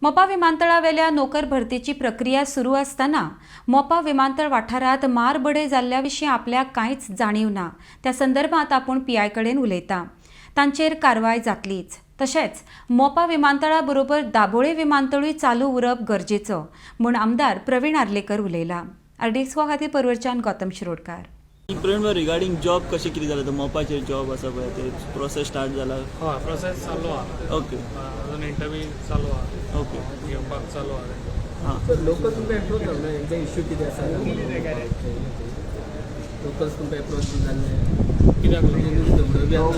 मोपा विमानतळावेल्या नोकर भरतीची प्रक्रिया सुरू असताना मोपा विमानतळ वाठारात मारबडे जाल्ल्याविशीं आपल्याक कांयच जाणीव ना। त्या संदर्भात आपण पीआय कडेन उलयता। तांचेर कारवाय जातलीच। तशेंच मोपा विमानतळा बरोबर दाबोळे विमानतळूय चालू उरप गरजेचो म्हूण आमदार प्रवीण आर्लेकर उलयला। आरडीएक्स खातीर परवरच्यान गौतम शिरोडकार। रिगार्डिंग जॉब कशें कितें जालें तो मोपाचेर जॉब आसा पळय ते प्रोसेस स्टार्ट जाला? हय प्रोसेस चालू आहा। ओके अजून इंटरव्यू चालू आहा। ओके घेवपाक चालू आहा। हां लोकल तुमकां एप्रोच जावना हेंचे इश्यू कितें आसा लोकल्स तुमकां एप्रोच जाल्ले कित्याक झगडो बी आसा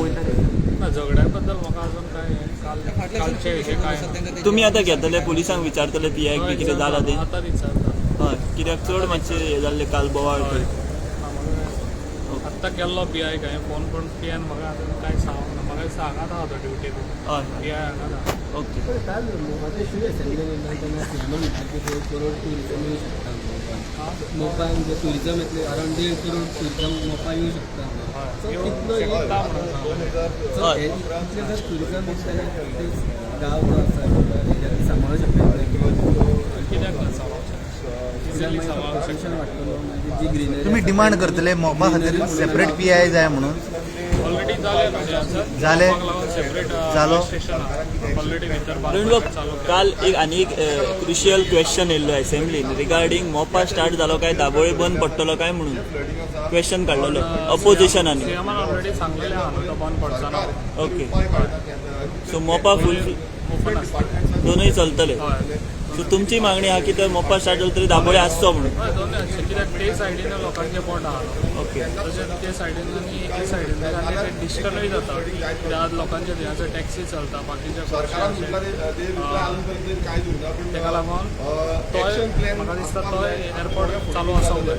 ना झगड्या बद्दल म्हाका अजून काय कालचे विशय काय ना। तुमी आतां घेतले पुलिसांक विचारतले पीआय बी कितें जालां तें? आतां विचारता। हय कित्याक चड मातशें हें जाल्लें काल बोवाळ हय आत्तां केल्लो पीआय काय फोन करून पीआयन म्हाका अजून कांय सांगूंक ना। म्हाका सांगात आहा तो ड्युटीर हय पीआय हांगाच आहा। ओके काल मोपाचो इश्यू असेंब्लीन येयला तेन्ना सीएमान म्हटलें की 1 करोड टुरिजम येवं शकता मोपान जे टुरिजम येतले अरावंड 1.5 करोड टुरिजम मोपा येवं शकता सो कितलो शकता म्हणून सो इतले जर टुरिजम येत जाल्यार ते गांव जो आसा हेज्यात सांबाळूंक शकता कित्याक ना सांगूंक इजिली सांगूंक पॉप्युलेशन वाडटलो मागीर जी ग्रीनरी तुम्ही डिमांड करतले मोपा खातीर सेपरेट पीआय जाय म्हणून? ऑलरेडी जाले म्हणजे आसा जाले? सेपरेट जालो? स्टेशन आहा ऑलरेडी भितर प्रवीण बाब, काल आनी एक क्रुशियल क्वेश्चन येयल्लो असेंब्लीन रिगार्डिंग मोपा स्टार्ट जालो काय दाबोळे बंद पडटलो काय म्हणून क्वेश्चन काडलेलो अपोजिशनानी। सीएमान ऑलरेडी सांगलेले आहा न्हू तो बंद पडचो ना। ओके सो मोपा फूल ओपन आसता दोनूय चलतले। हय सो तुमची मागणी आहा की तर मोपा स्टार्ट जालो तरी दाबोळे आसचो म्हणून? हय दोनूय आसचे कित्याक ते सायडीन लोकांचे पोट आहा न्हू। ओके तशेंच ते सायडीन आनी हे सायडीन आनी ते डिस्टनूय जाता कित्याक लोकांचे थंयसर टॅक्सी चलता बाकीचे तेका लागून तोय म्हाका दिसता तो एअरपोर्ट चालू आसूंक जाय।